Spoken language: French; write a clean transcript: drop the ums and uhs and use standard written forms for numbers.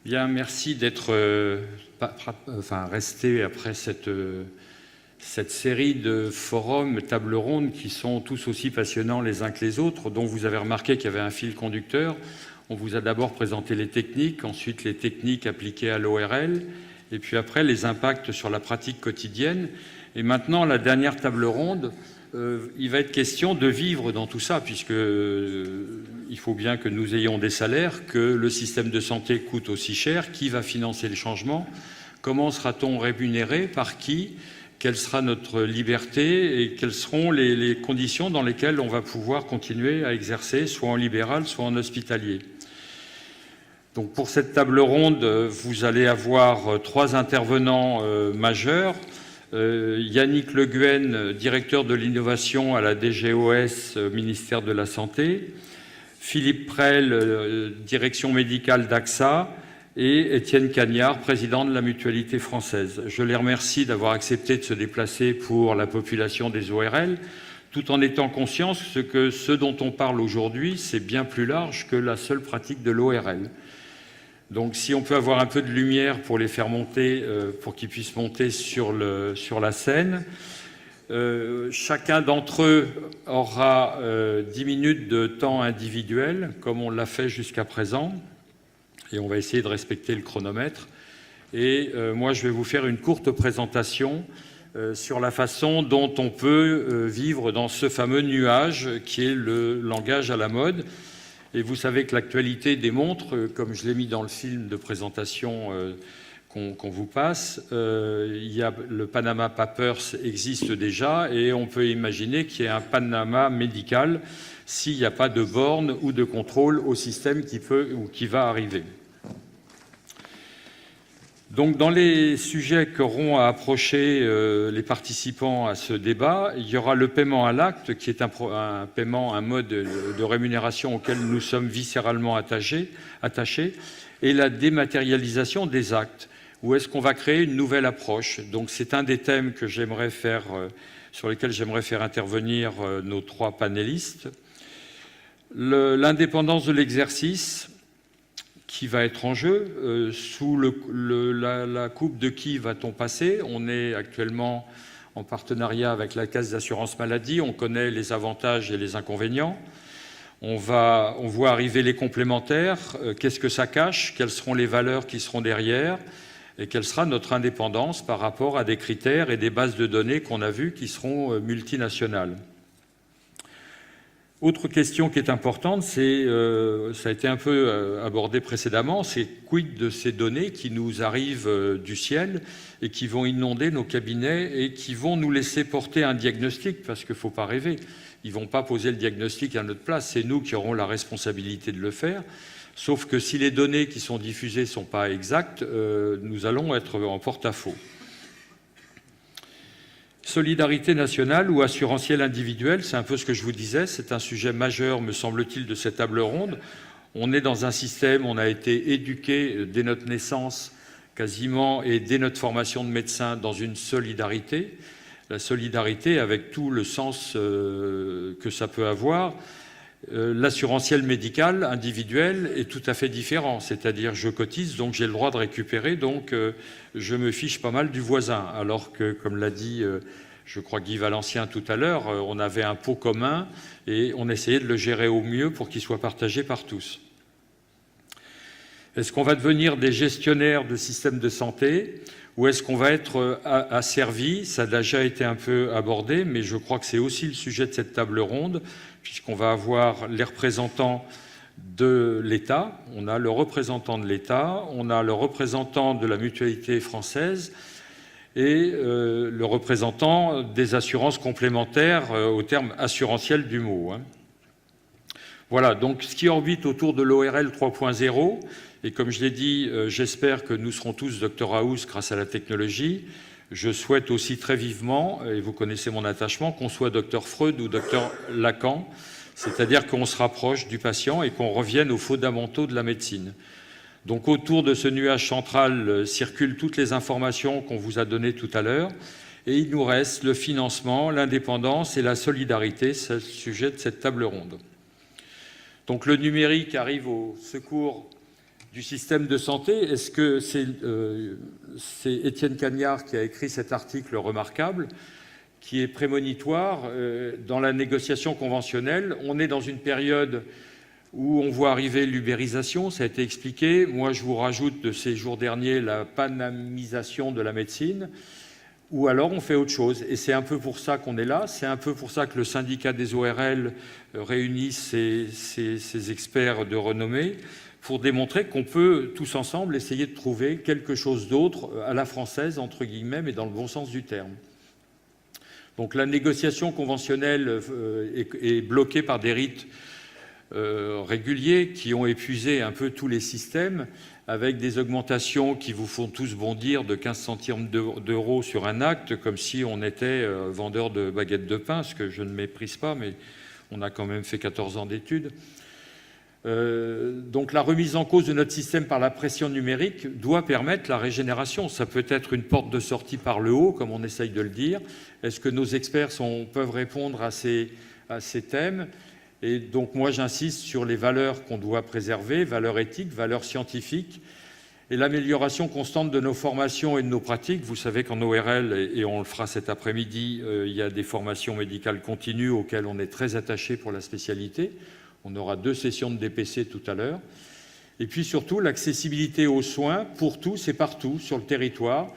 Bien, merci d'être resté après cette série de forums, tables rondes qui sont tous aussi passionnants les uns que les autres, dont vous avez remarqué qu'il y avait un fil conducteur. On vous a d'abord présenté les techniques, ensuite les techniques appliquées à l'ORL, et puis après les impacts sur la pratique quotidienne. Et maintenant, la dernière table ronde, il va être question de vivre dans tout ça, puisque il faut bien que nous ayons des salaires, que le système de santé coûte aussi cher. Qui va financer le changement? Comment sera-t-on rémunéré? Par qui? Quelle sera notre liberté? Et quelles seront les conditions dans lesquelles on va pouvoir continuer à exercer, soit en libéral, soit en hospitalier? Donc pour cette table ronde, vous allez avoir 3 intervenants majeurs. Yannick Le Guen, directeur de l'innovation à la DGOS, ministère de la Santé, Philippe Prel, direction médicale d'AXA, et Étienne Cagnard, président de la Mutualité française. Je les remercie d'avoir accepté de se déplacer pour la population des ORL, tout en étant conscients que ce dont on parle aujourd'hui, c'est bien plus large que la seule pratique de l'ORL. Donc si on peut avoir un peu de lumière pour les faire monter, pour qu'ils puissent monter sur la scène. Chacun d'entre eux aura 10 minutes de temps individuel, comme on l'a fait jusqu'à présent. Et on va essayer de respecter le chronomètre. Et moi, je vais vous faire une courte présentation sur la façon dont on peut vivre dans ce fameux nuage qui est le langage à la mode. Et vous savez que l'actualité démontre, comme je l'ai mis dans le film de présentation qu'on vous passe, le Panama Papers existe déjà et on peut imaginer qu'il y ait un Panama médical s'il n'y a pas de borne ou de contrôle au système qui va arriver. Donc, dans les sujets qu'auront à approcher les participants à ce débat, il y aura le paiement à l'acte, qui est un paiement, un mode de rémunération auquel nous sommes viscéralement attachés, et la dématérialisation des actes. Où est-ce qu'on va créer une nouvelle approche? Donc, c'est un des thèmes que sur lesquels j'aimerais faire intervenir nos 3 panélistes. L'indépendance de l'exercice, qui va être en jeu. Sous la coupe de qui va-t-on passer? On est actuellement en partenariat avec la Caisse d'assurance maladie. On connaît les avantages et les inconvénients. On voit arriver les complémentaires. Qu'est-ce que ça cache? Quelles seront les valeurs qui seront derrière? Et quelle sera notre indépendance par rapport à des critères et des bases de données qu'on a vues qui seront multinationales? Autre question qui est importante, ça a été un peu abordé précédemment, c'est quid de ces données qui nous arrivent du ciel et qui vont inonder nos cabinets et qui vont nous laisser porter un diagnostic, parce qu'il ne faut pas rêver. Ils ne vont pas poser le diagnostic à notre place, c'est nous qui aurons la responsabilité de le faire. Sauf que si les données qui sont diffusées ne sont pas exactes, nous allons être en porte-à-faux. Solidarité nationale ou assurantiel individuel, c'est un peu ce que je vous disais, c'est un sujet majeur, me semble-t-il, de cette table ronde. On est dans un système, on a été éduqué dès notre naissance quasiment et dès notre formation de médecin dans une solidarité. La solidarité avec tout le sens que ça peut avoir. L'assurantiel médical individuel est tout à fait différent, c'est-à-dire je cotise, donc j'ai le droit de récupérer, donc je me fiche pas mal du voisin, alors que, comme l'a dit, je crois, Guy Valencien tout à l'heure, on avait un pot commun et on essayait de le gérer au mieux pour qu'il soit partagé par tous. Est-ce qu'on va devenir des gestionnaires de systèmes de santé ou est-ce qu'on va être asservi? Ça a déjà été un peu abordé, mais je crois que c'est aussi le sujet de cette table ronde, puisqu'on va avoir les représentants de l'État, on a le représentant de l'État, on a le représentant de la Mutualité française et le représentant des assurances complémentaires au terme assurantiel du mot. Voilà, donc ce qui orbite autour de l'ORL 3.0, et comme je l'ai dit, j'espère que nous serons tous Dr House grâce à la technologie. Je souhaite aussi très vivement, et vous connaissez mon attachement, qu'on soit Dr Freud ou Dr Lacan, c'est-à-dire qu'on se rapproche du patient et qu'on revienne aux fondamentaux de la médecine. Donc autour de ce nuage central circulent toutes les informations qu'on vous a données tout à l'heure, et il nous reste le financement, l'indépendance et la solidarité, c'est le sujet de cette table ronde. Donc le numérique arrive au secours du système de santé. Est-ce que c'est Étienne Cagnard qui a écrit cet article remarquable qui est prémonitoire dans la négociation conventionnelle? On est dans une période où on voit arriver l'ubérisation, ça a été expliqué. Moi, je vous rajoute de ces jours derniers la panamisation de la médecine, ou alors on fait autre chose. Et c'est un peu pour ça qu'on est là, c'est un peu pour ça que le syndicat des ORL réunit ces experts de renommée, pour démontrer qu'on peut tous ensemble essayer de trouver quelque chose d'autre à la française, entre guillemets, mais dans le bon sens du terme. Donc la négociation conventionnelle est bloquée par des rites réguliers qui ont épuisé un peu tous les systèmes, avec des augmentations qui vous font tous bondir de 15 centimes d'euros sur un acte, comme si on était vendeur de baguettes de pain, ce que je ne méprise pas, mais on a quand même fait 14 ans d'études. Donc la remise en cause de notre système par la pression numérique doit permettre la régénération. Ça peut être une porte de sortie par le haut, comme on essaye de le dire. Est-ce que nos experts peuvent répondre à ces thèmes? Et donc moi j'insiste sur les valeurs qu'on doit préserver, valeurs éthiques, valeurs scientifiques, et l'amélioration constante de nos formations et de nos pratiques. Vous savez qu'en ORL, et on le fera cet après-midi, il y a des formations médicales continues auxquelles on est très attaché pour la spécialité. On aura 2 sessions de DPC tout à l'heure. Et puis surtout, l'accessibilité aux soins pour tous et partout sur le territoire.